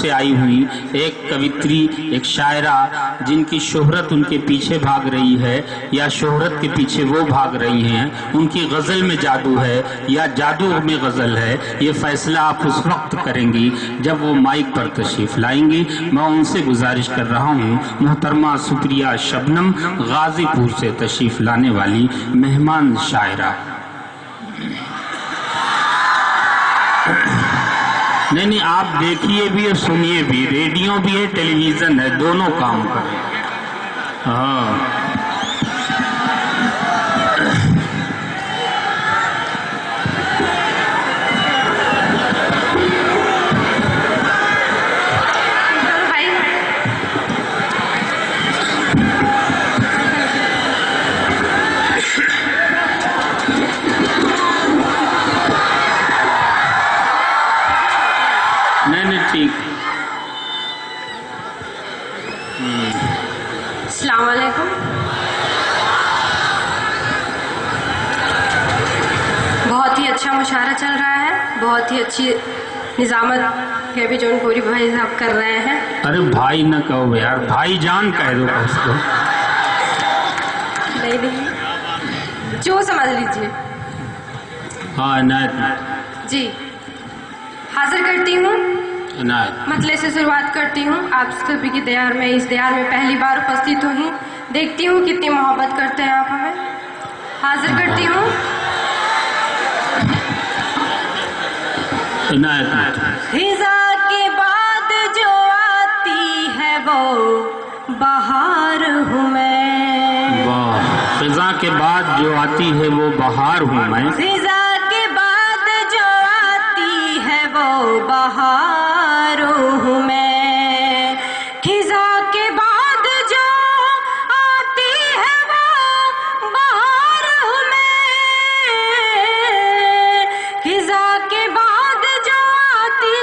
سے آئی ہوئی ایک کویتری، ایک شاعرہ جن کی شہرت ان کے پیچھے بھاگ رہی ہے یا شہرت کے پیچھے وہ بھاگ رہی ہیں، ان کی غزل میں جادو ہے یا جادو میں غزل ہے، یہ فیصلہ آپ اس وقت کریں گی جب وہ مائک پر تشریف لائیں گی۔ میں ان سے گزارش کر رہا ہوں محترمہ سپریہ شبنم، غازی پور سے تشریف لانے والی مہمان شاعرہ۔ نہیں آپ دیکھیے بھی اور سنیے بھی، ریڈیو بھی ہے، ٹیلی ویژن ہے، دونوں کام کریں۔ ہاں ٹھیک۔ السلام علیکم۔ بہت ہی اچھا مشاعرہ چل رہا ہے، بہت ہی اچھی نظامت ہے بھی جون پوری بھائی صاحب کر رہے ہیں۔ ارے بھائی نہ کہو یار، بھائی جان کہہ دو اس کو۔ نہیں جو سمجھ لیجیے۔ ہاں عنایت جی حاضر کرتی ہوں، مطلع سے شروعات کرتی ہوں۔ آپ سبھی کی دیار میں اس دیار میں پہلی بار اپستھت ہوئی، دیکھتی ہوں کتنی محبت کرتے ہیں آپ ہمیں۔ حاضر کرتی ہوں۔ خزاں کے بعد جو آتی ہے وہ بہار ہوں میں، خزاں کے بعد جو آتی ہے وہ بہار ہوں میں، خزاں کے بعد جو آتی ہے وہ بہار ہوں میں، خزاں کے بعد جو آتی ہے وہ بہار ہوں میں، خزاں کے بعد جو آتی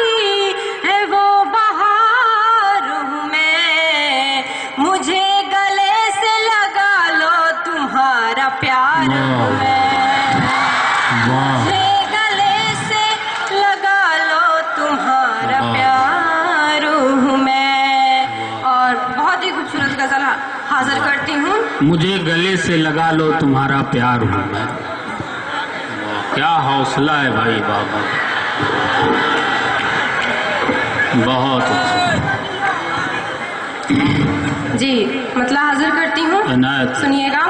ہے وہ بہار ہوں میں، مجھے گلے سے لگا لو تمہارا پیار ہوں میں، مجھے گلے سے لگا لو تمہارا پیار ہوں میں۔ اور بہت ہی خوبصورت غزل حاضر کرتی ہوں۔ مجھے گلے سے لگا لو تمہارا پیار ہوں میں۔ کیا حوصلہ ہے بھائی بابا، بہت اچھا۔ جی مطلب حاضر کرتی ہوں، عنایت سنیے گا۔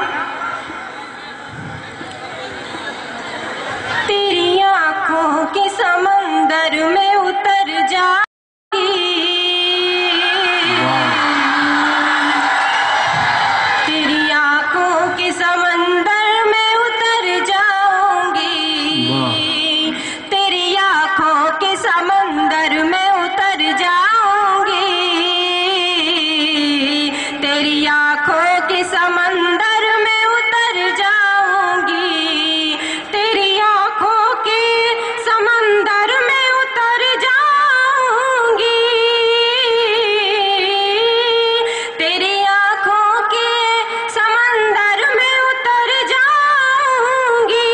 تیری آنکھوں کے سمندر میں اتر جاؤں گی، تیری آنکھوں کے سمندر میں اتر جاؤں گی، تیری آنکھوں کے سمندر میں اتر جاؤں گی، تیری آنکھوں کے سمندر میں اتر جاؤں گی، تیری آنکھوں کے سمندر میں اتر جاؤں گی، تیری آنکھوں کے سمندر میں اتر جاؤں گی،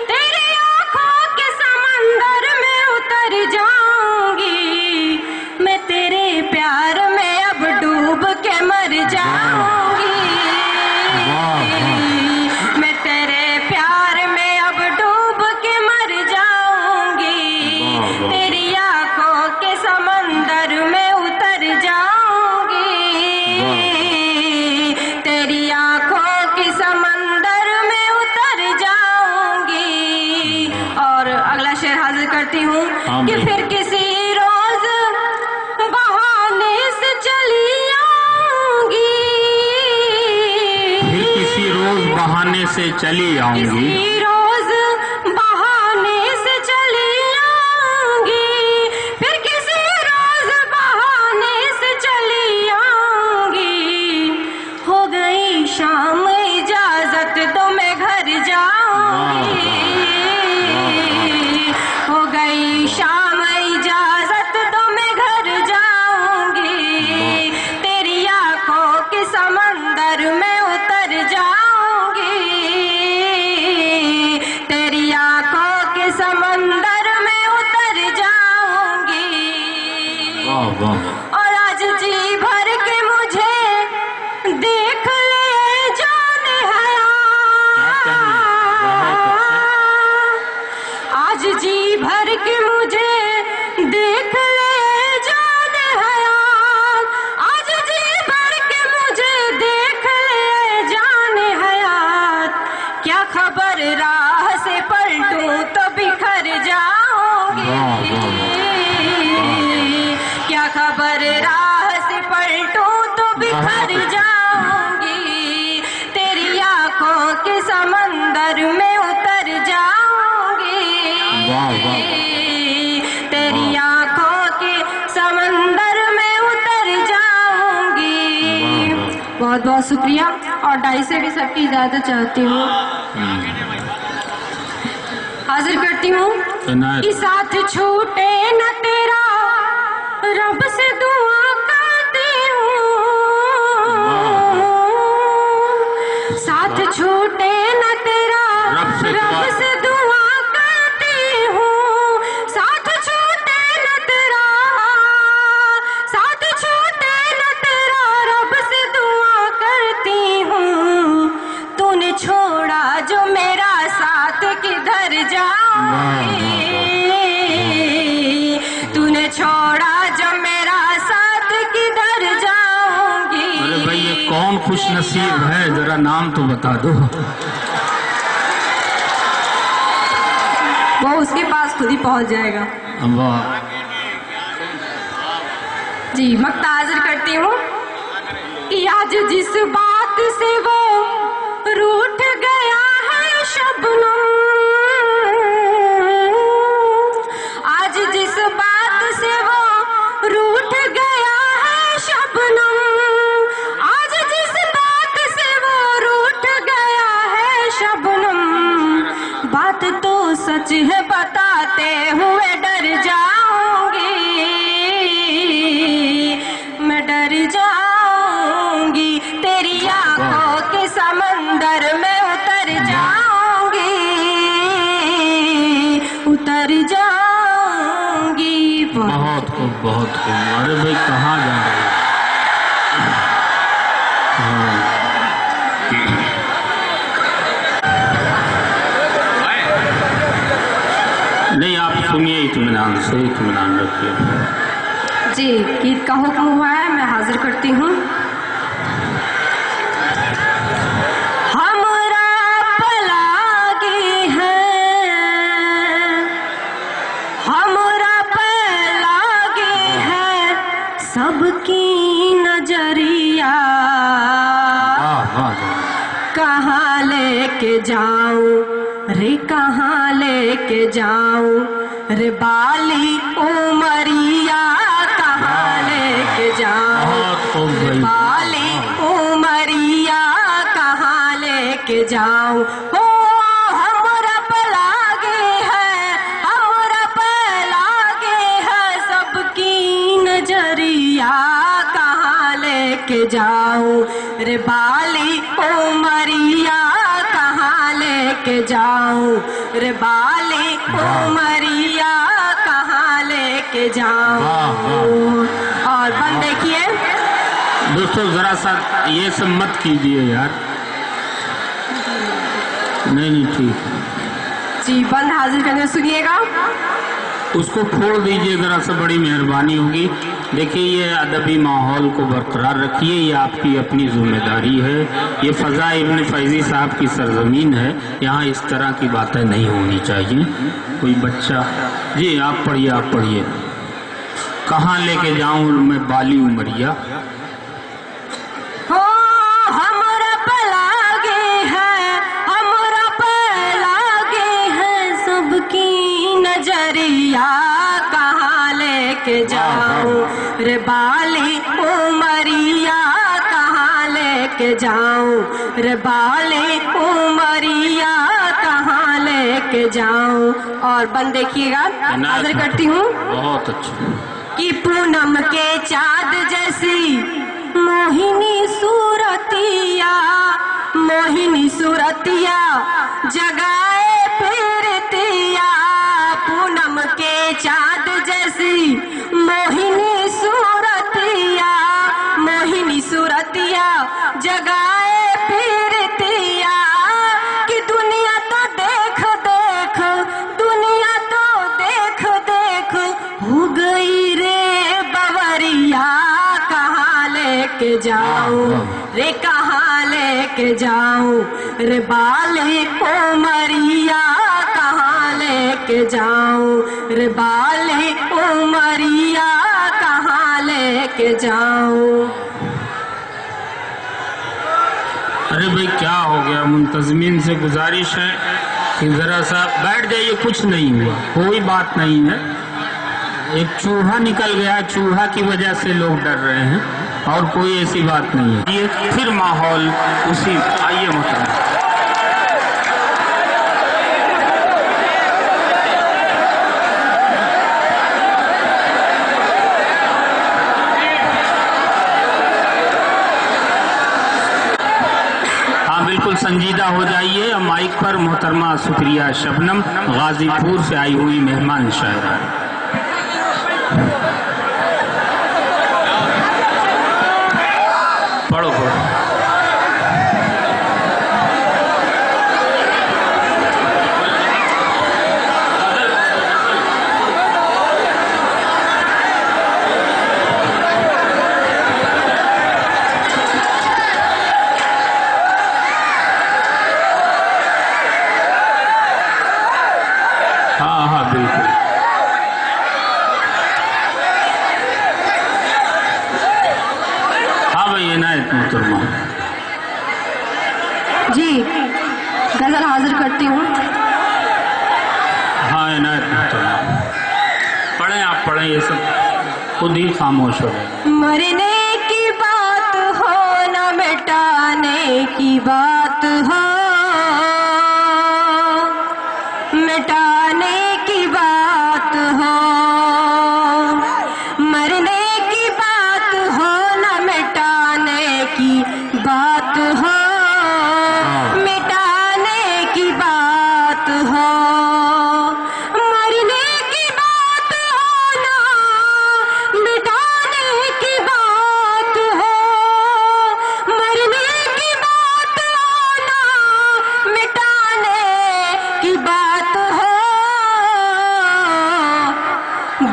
تیری آنکھوں کے سمندر میں اتر جاؤں گی، میں تیرے پیار میں اب ڈوب کے مر جاؤں گی، میں تیرے پیار میں اب ڈوب کے مر جاؤں گی، تیری آنکھوں کے سمندر میں اتر جاؤں گی، تیری آنکھوں کے سمندر میں اتر جاؤں گی۔ اور اگلا شعر حاضر کرتی ہوں کہ پھر کسی روز بہانے سے چلی آؤں گی، پھر کسی روز بہانے سے چلی آؤں گی، کسی روز بہانے سے چلی آؤں گی، پھر کسی روز بہانے سے چلی آؤں گی، ہو گئی شام اجازت تو میں گھر جاؤں گی، ہو گئی شام اجازت تو میں گھر جاؤں گی، تیری آنکھوں کے سمندر میں اتر جاؤں گی، वाह वाह। और आज जी भर के मुझे देख ले जान हयात, आज जी भर के मुझे देख ले जान हयात, आज जी भर के मुझे देख ले जान हयात, क्या खबर राह से पलटूं तो बिखर जाऊंगी, क्या खबर राह से पलटूं तो बिखर जाऊंगी, तेरी आंखों के समंदर में उतर जाऊंगी, तेरी आंखों के समंदर में उतर जाऊंगी। बहुत बहुत शुक्रिया और 2.5 से भी सबकी इजाजत चाहती हूँ। हाजिर करती हूँ कि साथ छूटे न तेरा रब से दुआ करती हूँ, साथ छूटे न तेरा रब से दुआ करती हूँ, साथ छूटे न तेरा, साथ छूटे न तेरा रब से दुआ करती हूँ, तूने छोड़ा जो मेरा साथ किधर जाऊंगी, तूने छोड़ा जो मेरा साथ किधर जाऊंगी। अरे भाई ये कौन खुश नसीब है, जरा नाम तो बता दो। वो उसके पास खुद ही पहुंच जाएगा। वाह जी मक्ता हाजिर करती हूँ कि आज जिस बात से वो रूठ गया है शबनम, आज जिस बात से वो रूठ गया है शबनम, आज जिस बात से वो रूठ गया है शबनम, बात तो सच है बताते हुए डर जाऊंगी, मैं डर जाऊंगी, तेरी आंखों के समंदर में उतर जाऊंगी, उतर जाऊंगी। बहुत खूब बहुत खूब। अरे भाई कहाँ जा रहे हैं? नहीं आप सुनिए, इत्मीनान से इत्मीनान रखिए। जी गीत का हुक्म हुआ है, मैं हाजिर करती हूँ। हमरा पलागी है, हमरा पलागी है सबकी नजरिया, कहाँ लेके जाऊं रे, कहाँ लेके जाऊं रे बाली उमरिया, कहाँ लेके जाऊं रे बाली उमरिया, कहाँ लेके जाऊं। हो हमरा पलागे है, हमरा पलागे है सबकी नजरिया, कहाँ लेके जाऊं रे बाली उमरिया, कहाँ लेके जाऊं रे बाली उमरिया, कहाँ लेके जाऊं। और बंद देखिए दोस्तों, जरा सा ये सब मत कीजिए यार। नहीं ठीक जी, बंद हाजिर करने सुनिएगा। उसको छोड़ दीजिए जरा सा, बड़ी मेहरबानी होगी। देखिए ये अदबी माहौल को बरकरार रखिए, ये आपकी अपनी जिम्मेदारी है। ये फजा इब्न फैजी साहब की सरजमीन है, यहाँ इस तरह की बातें नहीं होनी चाहिए। कोई बच्चा, जी आप पढ़िए, आप पढ़िए। कहाँ लेके जाऊं मैं बाली उमरिया, हो हमरा पलागे है, हमरा पलागे है सबकी नजरिया, कहाँ लेके जाऊं रे बाली उमरिया, कहाँ लेके जाऊं रे बाली उमरिया, कहाँ लेके जाऊं। और बंद देखिएगा, हाजिर करती हूँ। बहुत अच्छा। कि पूनम के चाँद जैसी मोहिनी सूरतिया, मोहिनी सूरतिया जगाए फिरतिया, पूनम के चाँद जैसी मोहिनी सूरतिया जगाए फिरतिया कि दुनिया तो देख देख, दुनिया तो देख देख हो गई रे बवरिया। कहाँ लेके जाऊं रे, कहाँ लेके जाऊं रे बाली उमरिया। कहाँ लेके जाऊं रे बाली उमरिया, कहाँ लेके जाऊं। अरे भाई क्या हो गया, मुंतजमीन से गुजारिश है कि जरा सा बैठ जाइए, कुछ नहीं हुआ, कोई बात नहीं है। एक चूहा निकल गया, चूहा की वजह से लोग डर रहे हैं और कोई ऐसी बात नहीं है। ये फिर माहौल उसी, आइए मोहतरम। बिल्कुल संजीदा हो जाइए। माइक पर मोहतरमा सुप्रिया शबनम गाजीपुर से आई हुई मेहमान शायरा। पढ़ो पढ़ो। हाँ हाँ बिल्कुल। हाँ भाई इनायत मोहतरमा। जी गजल हाजिर करती हूँ। हाँ इनायत मोहतरमा, पढ़ें आप पढ़ें, ये सब खुद ही खामोश हो गए। मरने की बात हो न मिटाने की बात हो, मिटाने की बात हो। मरने की बात हो न मिटाने की बात हो, मिटाने की बात हो। मरने की बात हो ना मिटाने की बात हो, मरने की बात हो ना मिटाने की बात हो।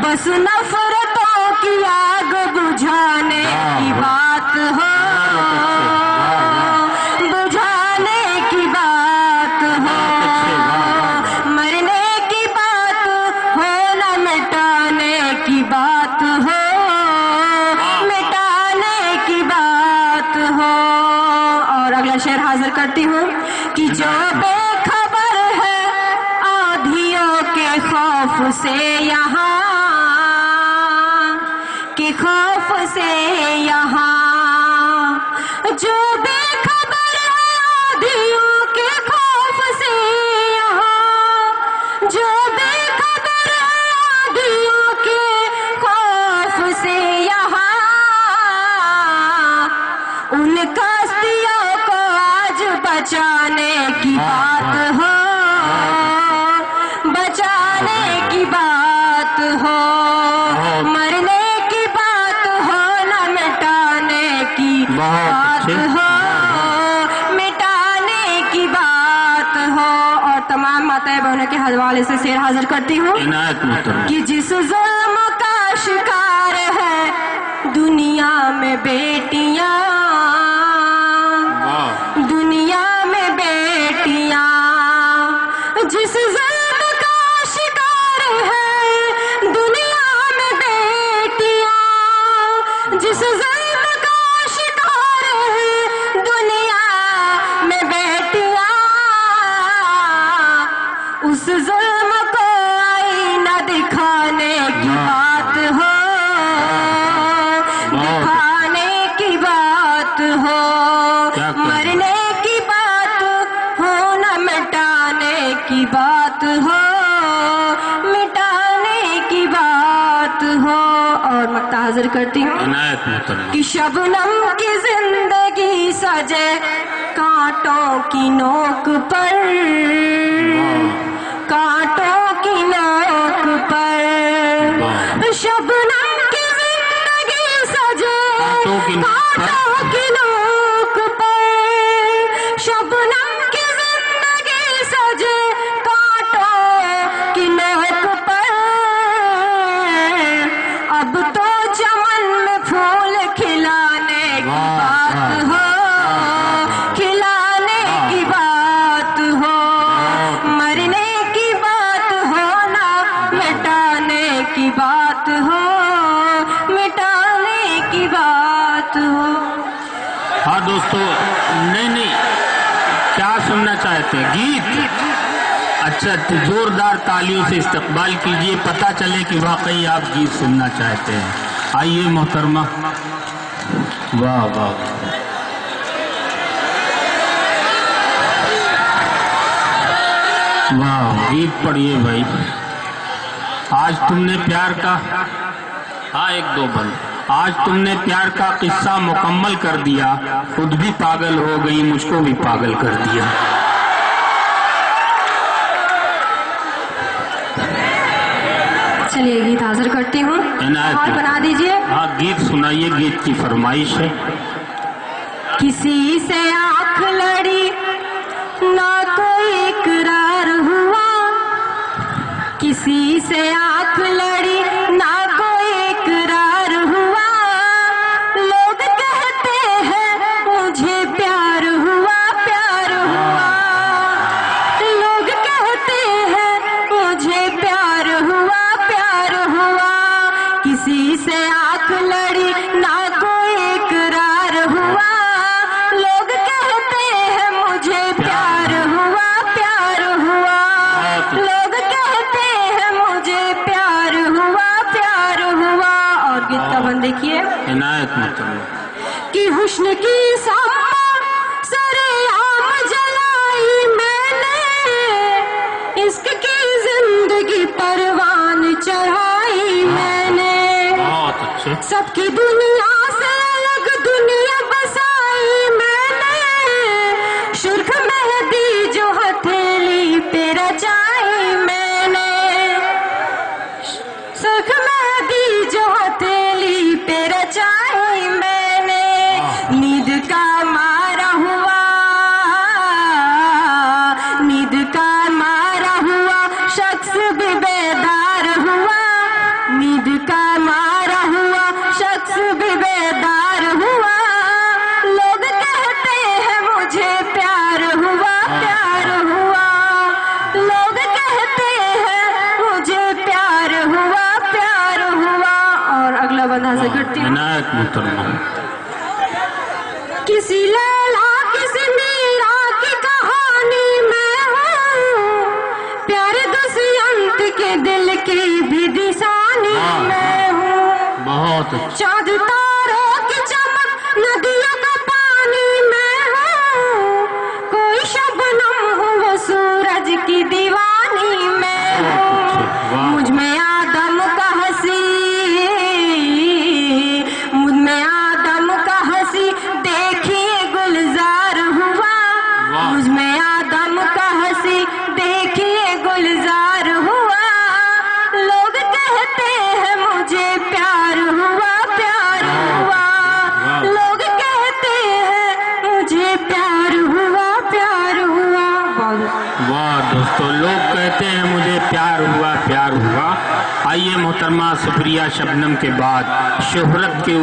बस नफरतों की आग बुझाने की बात हो, बुझाने की बात हो। मरने की बात हो न मिटाने की बात हो, मिटाने की बात हो। और अगला शेर हाजिर करती हूँ कि जो बेखबर है आंधियों के खौफ से यहाँ, के खौफ से यहाँ। जो बेखबर है आंधियों के खौफ से यहाँ, जो बेखबर है आंधियों के खौफ से यहाँ। उन कश्तियों को आज बचाने की बात हो, बचाने की बात हो। मरने की बात हो न मिटाने की बात हो, मिटाने की बात हो। और तमाम माताएं बहनों के हवाले से शेर हाजिर करती हूँ कि जिस जुल्म का शिकार है दुनिया में बेटियां, दुनिया में बेटियां। जिस जुल्म का शिकार है दुनिया में बेटियां, जिस जुल्म का शिकार है दुनिया में बेटियां। उस जुल्म को आईना दिखाने की बात हो, दिखाने की बात हो। मरने की बात हो न मिटाने की बात हो, मिटाने की बात हो। और मक्ता हाजिर करती हूँ कि शबनम की जिंदगी सजे कांटों की नोक पर, कांटों की नोक पर। शबनम की जिंदगी सजे कांटों की नोक पर। की बात हो। हाँ दोस्तों, नहीं, क्या सुनना चाहते हैं? गीत? अच्छा, तो जोरदार तालियों से इस्तकबाल कीजिए, पता चले कि वाकई आप गीत सुनना चाहते हैं। आइए मोहतरमा। वाह वाह, वाह, गीत पढ़िए भाई। आज तुमने प्यार का, हाँ एक दो बंद, आज तुमने प्यार का किस्सा मुकम्मल कर दिया, खुद भी पागल हो गई, मुझको भी पागल कर दिया। चलिए गीत हाजिर करती हूँ और बना दीजिए। हाँ गीत सुनाइए, गीत की फरमाइश है। किसी से आंख लड़ी ना कोई इकरार हुआ, किसी से आंख लड़ी ना कोई इकरार हुआ, लोग कहते हैं मुझे प्यार हुआ, प्यार हुआ, लोग कहते हैं मुझे प्यार हुआ, प्यार हुआ, किसी से आंख लड़ी ना कोई इकरार हुआ, लोग कहते हैं मुझे प्यार हुआ, प्यार हुआ, लोग कहते हैं मुझे प्यार हुआ, प्यार हुआ। और गीत का बंद देखिए। इनायत मतलब कि हुस्न की सामा सरेआम जलाई मैंने, इश्क की जिंदगी परवान चढ़ाई मैंने, बहुत अच्छे। सबकी दुनिया से अलग दुनिया बसाई मैंने, सुर्ख मेहंदी जो हथेली पे रचाई मैंने, सुर्ख मेहंदी जो हथेली पे रचाई मैंने, नींद का मारा हुआ, नींद का मारा हुआ शख्स भी बेदार हुआ, नींद का मारा हुआ शख्स भी बेदार हुआ, लोग कहते हैं मुझे प्यार हुआ, प्यार हुआ, लोग कहते हैं मुझे प्यार हुआ, प्यार हुआ। और अगला बंदा से करती हूँ। इनायत मतलब किसी लैला किसी मीरा की कहानी में हूँ, प्यारे दुष्यंत के दिल की भी दिशानी में हूँ, बहुत अच्छे। चाँद तारों की चमक नदियों का पानी में हूँ, कोई शबनम हूँ वो सूरज की दीवानी में हूँ, मुझ में आदम का हंसी, मुझ में आदम का हंसी देखिए गुलजार हुआ, मुझ में आदम का हंसी देखिए गुलजार हुआ, लोग कहते हैं मुझे प्यार हुआ, प्यार हुआ, लोग कहते हैं मुझे प्यार हुआ, प्यार हुआ। वाह दोस्तों, लोग कहते हैं मुझे प्यार हुआ, प्यार हुआ। आइए मोहतरमा सुप्रिया शबनम के बाद शोहरत के